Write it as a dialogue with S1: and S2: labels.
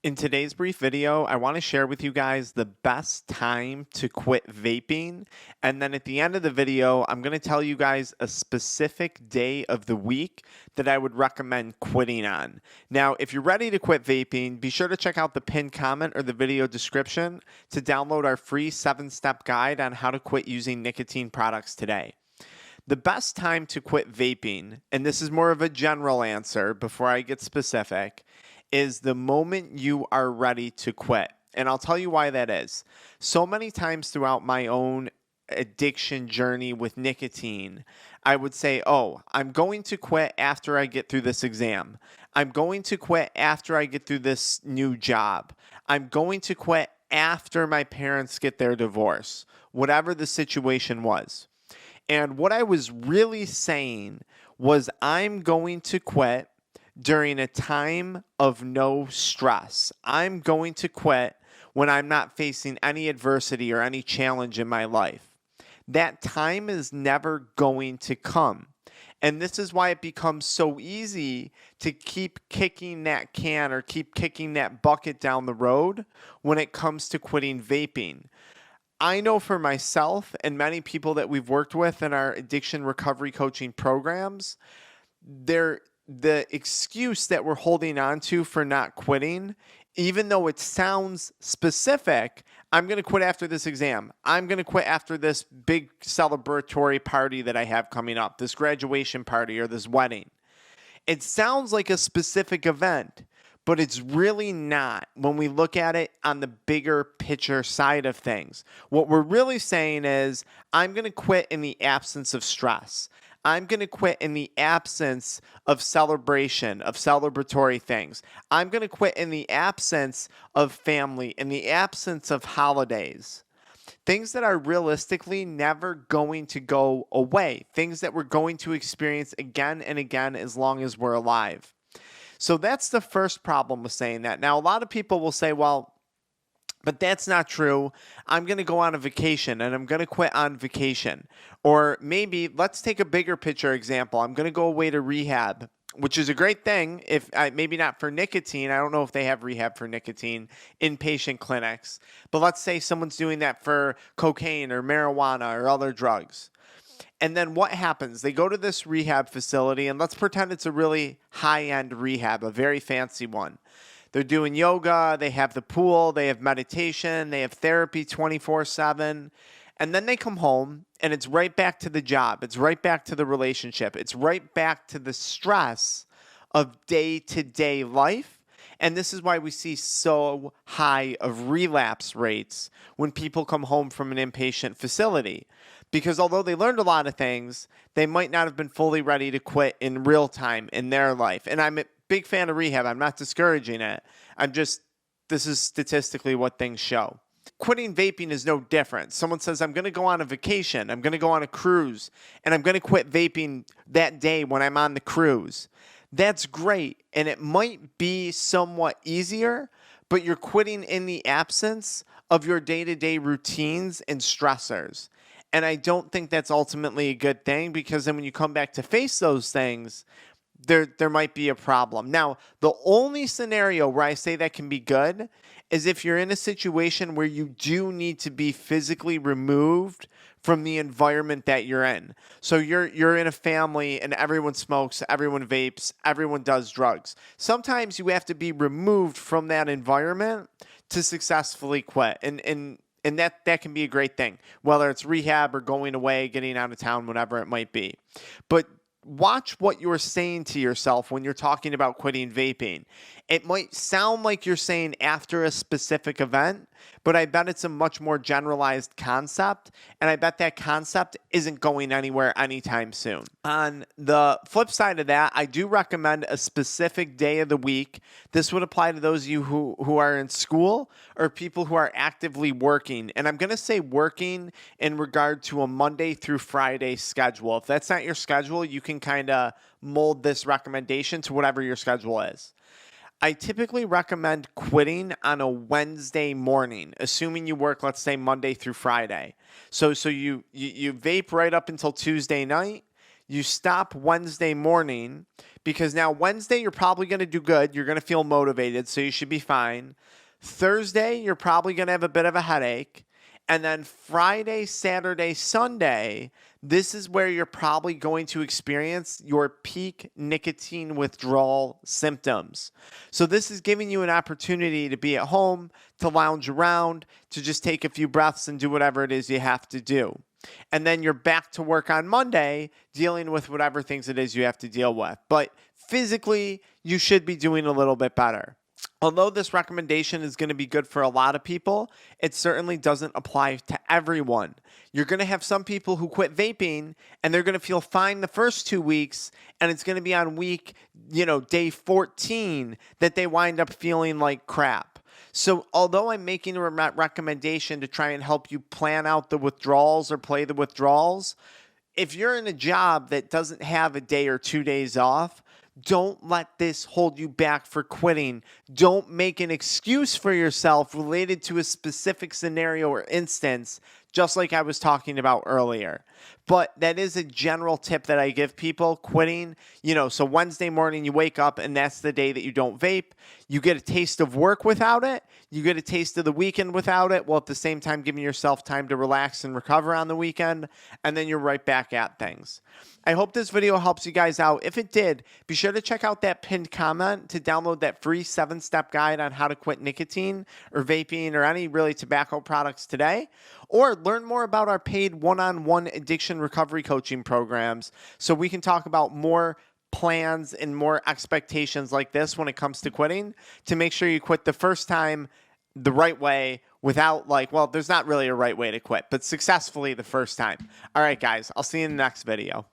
S1: In today's brief video, I want to share with you guys the best time to quit vaping. And then at the end of the video, I'm going to tell you guys a specific day of the week that I would recommend quitting on. Now, if you're ready to quit vaping, be sure to check out the pinned comment or the video description to download our free 7-step guide on how to quit using nicotine products today. The best time to quit vaping, and this is more of a general answer before I get specific, is the moment you are ready to quit. And I'll tell you why that is. So many times throughout my own addiction journey with nicotine, I would say, oh, I'm going to quit after I get through this exam. I'm going to quit after I get through this new job. I'm going to quit after my parents get their divorce, whatever the situation was. And what I was really saying was I'm going to quit during a time of no stress. I'm going to quit when I'm not facing any adversity or any challenge in my life. That time is never going to come. And this is why it becomes so easy to keep kicking that can or keep kicking that bucket down the road when it comes to quitting vaping. I know for myself and many people that we've worked with in our addiction recovery coaching programs, the excuse that we're holding on to for not quitting, even though it sounds specific, I'm going to quit after this exam. I'm going to quit after this big celebratory party that I have coming up, this graduation party or this wedding. It sounds like a specific event, but it's really not when we look at it on the bigger picture side of things. What we're really saying is, I'm going to quit in the absence of stress. I'm going to quit in the absence of celebration, of celebratory things. I'm going to quit in the absence of family, in the absence of holidays. Things that are realistically never going to go away. Things that we're going to experience again and again as long as we're alive. So that's the first problem with saying that. Now, a lot of people will say, well, but that's not true. I'm going to go on a vacation and I'm going to quit on vacation. Or maybe let's take a bigger picture example. I'm going to go away to rehab, which is a great thing. If maybe not for nicotine. I don't know if they have rehab for nicotine, inpatient clinics. But let's say someone's doing that for cocaine or marijuana or other drugs. And then what happens? They go to this rehab facility, and let's pretend it's a really high-end rehab, a very fancy one. They're doing yoga, they have the pool, they have meditation, they have therapy 24/7. And then they come home, and it's right back to the job. It's right back to the relationship. It's right back to the stress of day-to-day life. And this is why we see so high of relapse rates when people come home from an inpatient facility. Because although they learned a lot of things, they might not have been fully ready to quit in real time in their life. And I'm a big fan of rehab. I'm not discouraging it. This is statistically what things show. Quitting vaping is no different. Someone says, I'm going to go on a vacation. I'm going to go on a cruise. And I'm going to quit vaping that day when I'm on the cruise. That's great. And it might be somewhat easier, but you're quitting in the absence of your day-to-day routines and stressors. And I don't think that's ultimately a good thing, because then when you come back to face those things, there might be a problem. Now, the only scenario where I say that can be good is if you're in a situation where you do need to be physically removed from the environment that you're in. So you're in a family and everyone smokes, everyone vapes, everyone does drugs. Sometimes you have to be removed from that environment to successfully quit. And that can be a great thing, whether it's rehab or going away, getting out of town, whatever it might be. But watch what you're saying to yourself when you're talking about quitting vaping. It might sound like you're saying after a specific event, but I bet it's a much more generalized concept, and I bet that concept isn't going anywhere anytime soon. On the flip side of that, I do recommend a specific day of the week. This would apply to those of you who are in school or people who are actively working. And I'm going to say working in regard to a Monday through Friday schedule. If that's not your schedule, you can kind of mold this recommendation to whatever your schedule is. I typically recommend quitting on a Wednesday morning, assuming you work, let's say, Monday through Friday. So you vape right up until Tuesday night. You stop Wednesday morning because now Wednesday you're probably going to do good. You're going to feel motivated, so you should be fine. Thursday, you're probably going to have a bit of a headache. And then Friday, Saturday, Sunday, this is where you're probably going to experience your peak nicotine withdrawal symptoms. So this is giving you an opportunity to be at home, to lounge around, to just take a few breaths and do whatever it is you have to do. And then you're back to work on Monday dealing with whatever things it is you have to deal with. But physically, you should be doing a little bit better. Although this recommendation is going to be good for a lot of people, it certainly doesn't apply to everyone. You're going to have some people who quit vaping and they're going to feel fine the first 2 weeks, and it's going to be on day 14 that they wind up feeling like crap. So although I'm making a recommendation to try and help you plan out the withdrawals or play the withdrawals, if you're in a job that doesn't have a day or 2 days off, don't let this hold you back for quitting. Don't make an excuse for yourself related to a specific scenario or instance, just like I was talking about earlier. But that is a general tip that I give people quitting. So Wednesday morning you wake up and that's the day that you don't vape. You get a taste of work without it. You get a taste of the weekend without it, while at the same time giving yourself time to relax and recover on the weekend. And then you're right back at things. I hope this video helps you guys out. If it did, be sure to check out that pinned comment to download that free 7-step guide on how to quit nicotine or vaping or any really tobacco products today. Or learn more about our paid one-on-one addiction recovery coaching programs so we can talk about more plans and more expectations like this when it comes to quitting, to make sure you quit the first time the right way without there's not really a right way to quit, but successfully the first time. All right, guys, I'll see you in the next video.